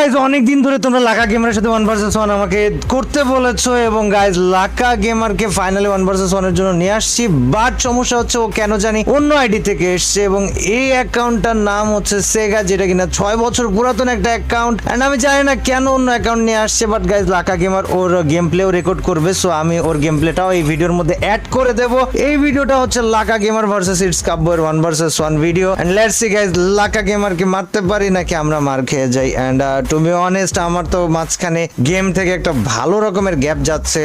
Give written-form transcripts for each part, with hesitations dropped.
Guys অনেক দিন ধরে তোমরা লাকা গেমারের সাথে 1vs1 আমাকে করতে বলেছো এবং গাইজ লাকা গেমারকে ফাইনালি 1vs1 এর জন্য নিয়ে আসছি। বাট সমস্যা হচ্ছে ও কেন জানি অন্য আইডি থেকে এসছে এবং এই অ্যাকাউন্টটার নাম হচ্ছে সেগা, যেটা কিনা 6 বছর পুরাতন একটা অ্যাকাউন্ট। এন্ড আমি জানি না কেন অন্য অ্যাকাউন্ট নিয়ে আসছে, বাট গাইজ লাকা গেমার ওর গেম প্লেও রেকর্ড করবে, সো আমি ওর গেম প্লেটাও এই ভিডিওর মধ্যে অ্যাড করে দেব। এই ভিডিওটা হচ্ছে লাকা গেমার ভার্সেস ইটস কাব্যের 1vs1 video. And let's see guys Laka গেমারকে মারতে পারি নাকি আমরা মার খেয়ে যাই। এন্ড টু বি অনেস্ট আমার তো মাঝখানে গেম থেকে একটা ভালো রকমের গ্যাপ যাচ্ছে,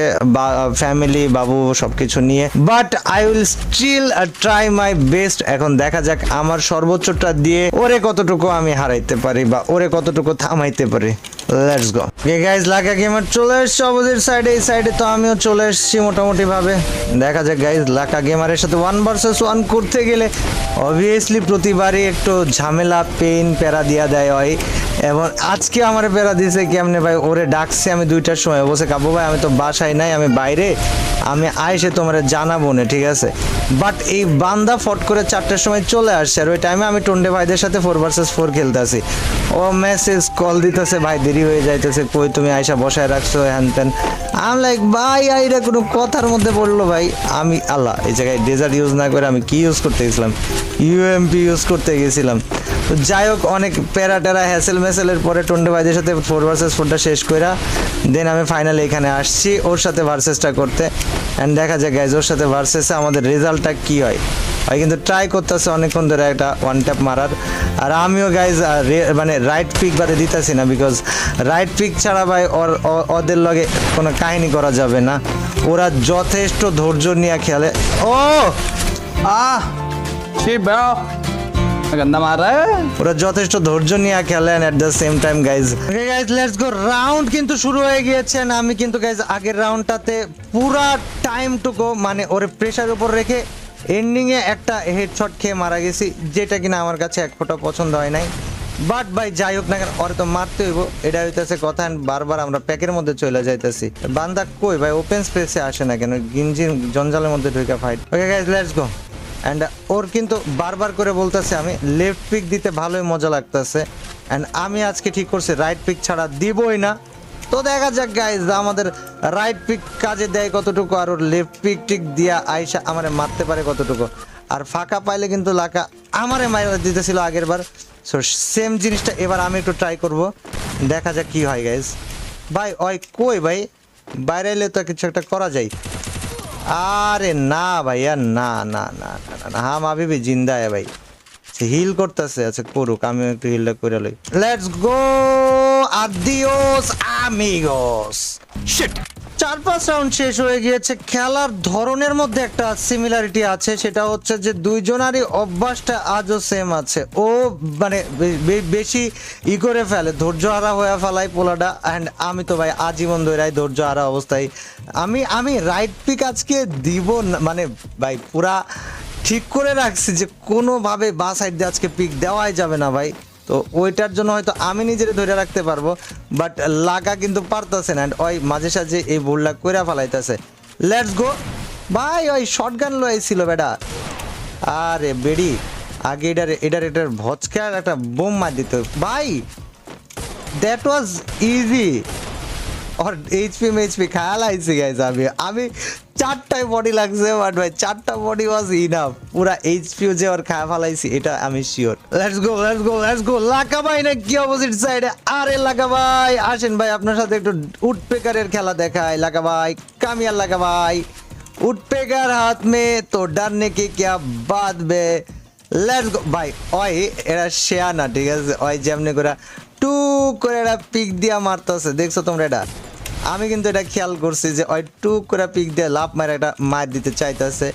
ফ্যামিলি বাবু সবকিছু নিয়ে, but I will still try my best. এখন দেখা যাক আমার সর্বোচ্চটা দিয়ে ওরে কতটুকু আমি হারাইতে পারি বা ওরে কতটুকু থামাইতে পারি। Let's go. Okay guys, Laka gamer চলে এসেছে অপোজিট সাইডে, এই সাইডে তো আমিও চলে এসেছি মোটামুটি ভাবে। দেখা যাক গাইস, লাকা গেমারের সাথে 1vs1 করতে গেলে অবভিয়াসলি প্রতিবারই একটু ঝামেলা পেইন প্যারা দিয়া দেয় হয়, এবং আজকে আমার প্যারা দিয়েছে কেমনে ভাই, ওরে ডাকছে আমি 2টার সময়, বলছে কাবু ভাই আমি তো বাসায় নাই, আমি বাইরে, আমি আইসে তোমার জানাবো না, ঠিক আছে। বাট এই বান্দা ফট করে 4টার সময় চলে আসছে, আর ওই টাইমে আমি টন্ডে ভাইদের সাথে 4vs4 খেলতেছি। ও মেসেজ কল দিতেছে, ভাই দেরি হয়ে যাইতেছে, কই তুমি আইসা বসায় রাখছো হ্যান ত্যান। আমি লাইক ভাই আইরা কোনো কথার মধ্যে পড়লো ভাই। আমি আল্লাহ এই জায়গায় ডেজার্ট ইউজ না করে আমি কি ইউজ করতে গেছিলাম, ইউএমপি ইউজ করতে গেছিলাম। তো যাই হোক, অনেক প্যারা টেরা হ্যাসেল ম্যাসেলের পরে টন্ডে ভাইদের সাথে 4vs4টা শেষ কইরা দেন আমি ফাইনালি এখানে আসছি ওর সাথে ভার্সেসটা করতে। অ্যান্ড দেখা যায় গাইজ ওর সাথে ভার্সেসে আমাদের রেজাল্টটা কী হয়। ভাই কিন্তু ট্রাই করতেছে অনেকক্ষণ ধরে একটা ওয়ান ট্যাপ মারার, আর আমিও গাইজ মানে রাইট পিক বাদে দিতেছি না, বিকজ রাইট পিক ছাড়া ভাই ওদের লগে কোনো কাহিনী করা যাবে না। ওরা যথেষ্ট ধৈর্য নিয়ে খেলে। ও ওরা যথেষ্ট ধৈর্য নিয়ে খেলেন at the same time guys. Okay guys, let's go. Round কিন্তু শুরু হয়ে গিয়েছে, আমি কিন্তু গাইজ আগের রাউন্ডটাতে পুরা টাইমটুকু মানে ওরে প্রেশার উপর রেখে এন্ডিং এ একটা হেডশট খেয়ে মারা গেছি, যেটা কিনা আমার কাছে এক ফোঁটা পছন্দ হয় নাই। বাট ভাই যাই হোক না কেন, ওরে তো মারতে হইব, এটা হইতেছে কথা। বারবার আমরা প্যাকের মধ্যে চলে যাইতেছি, বান্দা কই ভাই ওপেন স্পেসে আসে না কেন, গিঞ্জির জঞ্জালের মধ্যে ঢুকে fight. Okay guys, let's go. And ওর কিন্তু বারবার করে বলতেছে আমি লেফট পিক দিতে ভালোই মজা লাগতেছে, অ্যান্ড আমি আজকে ঠিক করছি রাইট পিক ছাড়া দিবই না। তো দেখা যাক গাইজ আমাদের রাইট পিক কাজে দেয় কতটুকু, আর ওর লেফট পিক টিক দিয়া আইসা আমারে মারতে পারে কতটুকু। আর ফাঁকা পাইলে কিন্তু লাকা আমারে মাইরা দিতেছিল আগের বার, সো সেম জিনিসটা এবার আমি একটু ট্রাই করব, দেখা যাক কি হয় গাইজ। ভাই ওই কই ভাই, বাইরে এলে তো কিছু একটা করা যায়। আরে না ভাইয়া, না না না না না, হাম আবি ভি জিন্দা है ভাই। হিল করতেছে, আচ্ছা করুক, আমি একটু হিলটা করে লই। Let's go, adios amigos. Shit, 4-5 round শেষ হয়ে গিয়েছে। খেলার ধরনের মধ্যে একটা সিমিলারিটি আছে, সেটা হচ্ছে যে দুইজনারই অভ্যাসটা আজও সেম আছে। ও মানে বেশি ই করে ফেলে, ধৈর্য হারা হয়ে ফেলায় পোলাটা। অ্যান্ড আমি তো ভাই আজীবন ধরে ধৈর্য হারা অবস্থায় আমি রাইট পিক আজকে দিব না, মানে ভাই পুরা ঠিক করে রাখছি যে কোনোভাবে বা সাইড দিয়ে আজকে পিক দেওয়াই যাবে না ভাই। তো ওইটার জন্য হয়তো আমি নিজের ধরে রাখতে পারবো, বাট লাগা কিন্তু পারতেছে না। ওই মাঝে সাঝে এই ভুলটা করে ফেলাইতেছে। লেটস গো ভাই, ওই শর্টগান লইছিল বেটা। আরে বেডি আগে এটার ভচকার একটা বোম মার দিত ভাই, দ্যাট ওয়াজ ইজি। और এইচপি খেয়াল আইছে গাইজ, আমি 4টায় বডি লাগছে, বাট ভাই 4টা বডি ওয়াজ ইনাফ। পুরা এইচপিও যে ওর খায়া ফেলাইছি এটা আমি sure. Let's go let's go let's go. Laka ভাই না কি অপোজিট সাইডে। আরে লাকা ভাই আসেন ভাই, আপনার সাথে একটু উডপেকারের খেলা দেখায়। লাকা ভাই কামিয়ার, লাকা ভাই উডপেকার হাত মে তো ডরনে কে क्या बात বে। লেটস গো ভাই। ওই এরা শেয়া না, ঠিক আছে, ওই যেমনি করে টুক করে একটা পিক দিয়া মারতেছে, দেখছো তোমরা এটা? আমি কিন্তু এটা খেয়াল করছি যে ওই টুক করে পিক দিয়ে লাভ মারে একটা মার দিতে চাইতেছে।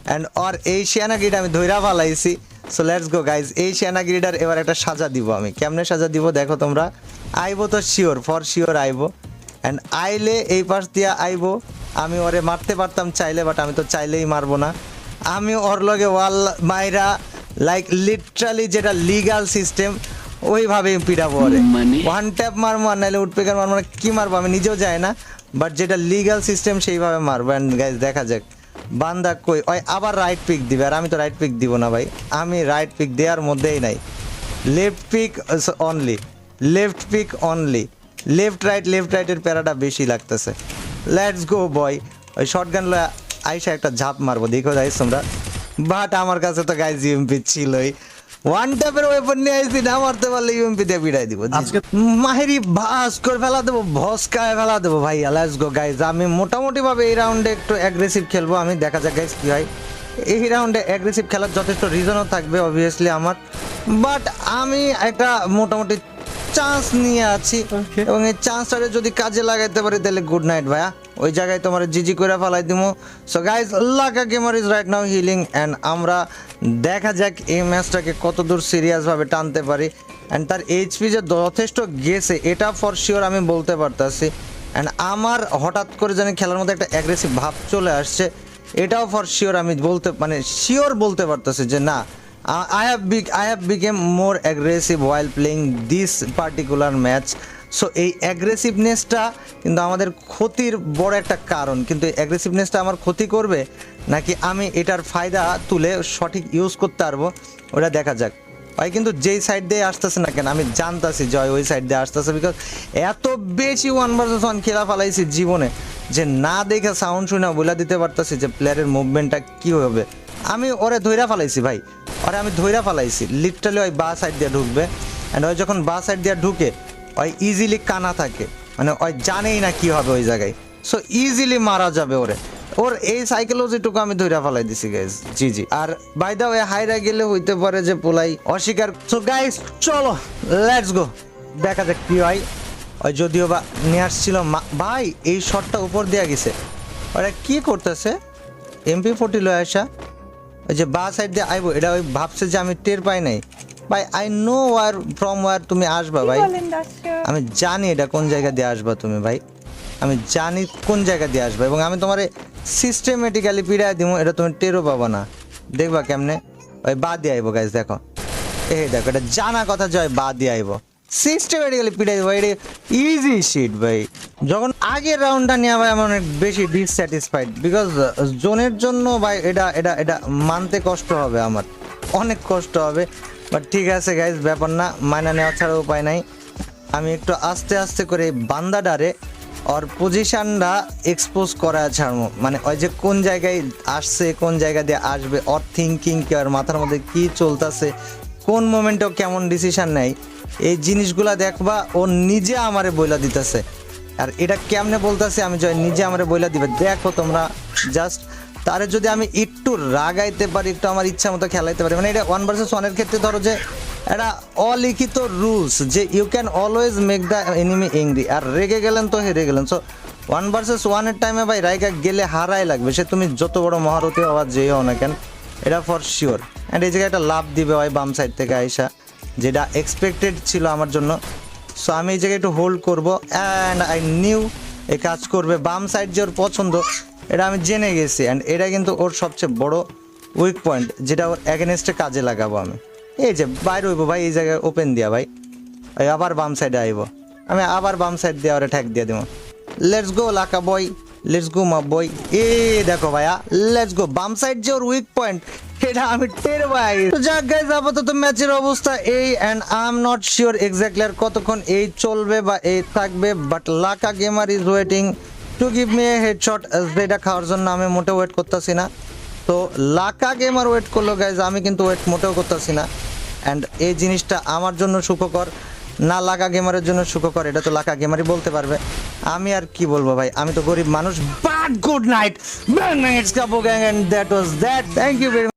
অ্যান্ড ওর এই শিয়ানাগিরিটা আমি ধৈরা ফালাইছি। সো লেটস গো গাইজ, এই শিয়ানাগিরিটার এবার একটা সাজা দিব আমি। কেমনে সাজা দিব দেখো তোমরা। আইবো তো শিওর, ফর শিওর আইবো। অ্যান্ড আইলে এই পাশ দিয়া আইবো, আমি ওরে মারতে পারতাম চাইলে, বাট আমি তো চাইলেই মারবো না। আমি ওর লগে ওয়াল মাইরা লাইক লিটারালি যেটা লিগাল সিস্টেম ওইভাবে পিটাবো ওরে। ওয়ান ট্যাপ মারবো, আর নাহলে উডপেকার মারবো, না কি মারবো আমি নিজেও যাই না, বাট যেটা লিগাল সিস্টেম সেইভাবে মারবো। অ্যান্ড গাইজ দেখা যাক বান্দা কই। ওই আবার রাইট পিক দিবে, আর আমি তো রাইট পিক দিব না ভাই, আমি রাইট পিক দেওয়ার মধ্যেই নাই, left peek only. Left peek only, left রাইটের প্যারাটা বেশি লাগতেছে। Let's go boy. ওই শটগান লয়া আইসা একটা ঝাঁপ মারবো, দেখো গাইস তোমরা। বাট আমার কাছে তো গাইস ইউএমপি ছিলই, ওয়ান ট্যাপের ওয়েপন নিয়ে আইছি, না মারতে পারলে ইউএমপি দিয়ে বিড়াই দিব। আজকে মাহেরি ভাস করে ফেলা দেবো, ভস্কায় ফেলা দেবো ভাই। Let's go guys. আমি মোটামুটি ভাবে এই রাউন্ডে একটু অ্যাগ্রেসিভ খেলবো আমি, দেখা যাক গাইস কি হয়। এই রাউন্ডে অ্যাগ্রেসিভ খেলার যথেষ্ট রিজনও থাকবে অবভিয়াসলি আমার, বাট আমি একটা মোটামুটি চান্স নিয়ে আছি এবং এই চান্সটারে যদি কাজে লাগাইতে পারি তাহলে গুড নাইট ভাইয়া। ওই জায়গায় তোমার জিজি করে ফেলাই দিমো। So guys, Laka gamer is right now healing and আমরা দেখা যাক এই ম্যাচটাকে কত দূর সিরিয়াসভাবে টানতে পারি। অ্যান্ড তার এইচপি যে যথেষ্ট গেছে এটা ফর শিওর আমি বলতে পারতাছি। অ্যান্ড আমার হঠাৎ করে যেন খেলার মধ্যে একটা অ্যাগ্রেসিভ ভাব চলে আসছে, এটাও ফর শিওর আমি শিওর বলতে পারতেছি যে না, I have become more aggressive while playing this particular match. So এই অ্যাগ্রেসিভনেসটা কিন্তু আমাদের ক্ষতির বড় একটা কারণ, কিন্তু এই অ্যাগ্রেসিভনেসটা আমার ক্ষতি করবে নাকি আমি এটার ফায়দা তুলে সঠিক ইউজ করতে পারবো ওটা দেখা যাক। ভাই কিন্তু যেই সাইড দিয়ে আসতেছে না কেন আমি জানতাছি জয় ওই সাইড দিয়ে আসতেছে, বিকজ এত বেশি 1v1 খেলা ফেলাইছি জীবনে যে না দেখে সাউন্ড শুনে বলে দিতে পারতেছি যে প্লেয়ারের মুভমেন্টটা কী হবে। আমি ওরে ধইরা ফেলাইছি ভাই, ওরে আমি ধইরা ফেলাইছি লিটারালি। ওই বা সাইড দিয়ে ঢুকবে অ্যান্ড ওই যখন বা সাইড দিয়ে ঢুকে ওই ইজিলি কানা থাকে, মানে ওই জানেই না কি হবে ওই জায়গায়, সো ইজিলি মারা যাবে ওরে। ওর এই সাইকোলজিটুকু আমি ধইরা ফেলাই দিছি গাইজ। G G. আর বাই দা ওয়ে হাইরা গেলে হইতে পারে যে পোলাই অস্বীকার। সো গাইজ চলো লেটস গো, দেখা যাক কি হয়। ওই যদিও বা নিয়ে আসছিল ভাই, এই শটটা উপর দেওয়া গেছে, ওরা কি করতেছে MP40 লয়ে আসা, ওই যে বা সাইড দিয়ে আইবো, এটা ওই ভাবছে যে আমি টের পাই নাই। ভাই I know war from war তুমি আসবা ভাই, আমি জানি এটা কোন জায়গা দিয়ে আসবা তুমি ভাই, আমি জানি কোন জায়গা দিয়ে আসবা এবং আমি তোমার সিস্টেমেটিক্যালি পিড়াই দিব, এটা তুমি টেরও পাবো না। দেখবা কেমনে ওই বা দিয়ে আইবো গাইজ, দেখো এই দেখো এটা জানা কথা জয় বা দিয়ে আইবো, সিস্টেমেটিক্যালি পিড়াই দেবো। এটা ইজি শিট ভাই। যখন আগের রাউন্ডটা নিয়ে ভাই আমার অনেক বেশি ডিসস্যাটিসফাইড, বিকজ জোনের জন্য ভাই এটা এটা এটা মানতে কষ্ট হবে, আমার অনেক কষ্ট হবে। বাট ঠিক আছে গাইজ, ব্যাপার না, মাইনা নেওয়া ছাড়া উপায় নাই। আমি একটু আস্তে আস্তে করে বান্দাডারে ওর পজিশনটা এক্সপোজ করা ছাড়বো, মানে ওই যে কোন জায়গায় আসছে কোন জায়গা দিয়ে আসবে, ওর থিঙ্কিং কি, ওর মাথার মধ্যে কি চলতেছে, কোন মোমেন্টেও কেমন ডিসিশন নেয়, এই জিনিসগুলা দেখবা ও নিজে আমারে বইলা দিতেছে। আর এটা কেমনে বলতেছে আমি জয় নিজে আমারে বইলা দিবে, দেখো তোমরা জাস্ট। তারে যদি আমি একটু রাগাইতে পারি, একটু আমার ইচ্ছা মতো খেলাইতে পারি, মানে এটা 1v1 ক্ষেত্রে ধরো যে এটা অলিখিত রুলস যে you can always make the enemy angry, আর রেগে গেলেন তো হেরে গেলেন। সো 1v1 টাইমে ভাই রাইগা গেলে হারাই লাগবে, সে তুমি যত বড় মহারথী হওয়া যেই হও না কেন, এটা ফর শিওর। অ্যান্ড এই জায়গায় একটা লাভ দিবে ভাই বাম সাইড থেকে আইসা, যেটা এক্সপেক্টেড ছিল আমার জন্য। সো আমি এই জায়গায় একটু হোল্ড করবো অ্যান্ড আই নিউ এই কাজ করবে। বাম সাইড যে ওর পছন্দ এটা আমি জেনে গেছি, অ্যান্ড এটা কিন্তু ওর সবচেয়ে বড় উইক পয়েন্ট, যেটা ওর অ্যাগেনস্টে কাজে লাগাবো আমি। এই যে বাইরে হইবো ভাই, এই জায়গায় ওপেন দিয়া ভাই, ওই আবার বাম সাইডে আইবো, আমি আবার বাম সাইড দিয়ে ওরা ঠ্যাক দিয়ে দেবো। Let's go Laka boy, let's go মা বয়। এ দেখো ভাইয়া, লেটস গো। বাম সাইড যে ওর উইক পয়েন্ট এটা আমি টের পাই। তো যাক গাইস, আপাতত ম্যাচের অবস্থা এই, and I am not sure exactly আর কতক্ষণ এই চলবে বা এই থাকবে, but Laka gamer is waiting to give me a headshot. যেটা খাওয়ার জন্য আমি মোটেও ওয়েট করতেছি না, তো লাকা গেমার ওয়েট করলো গাইজ, আমি কিন্তু ওয়েট মোটেও করতেছি না। অ্যান্ড এই জিনিসটা আমার জন্য সুখকর না লাকা গেমারের জন্য সুখকর, এটা তো লাকা গেমারই বলতে পারবে, আমি আর কি বলবো ভাই, আমি তো গরিব মানুষ। But good night, bang bang, it's capo gang, and that was that. Thank you very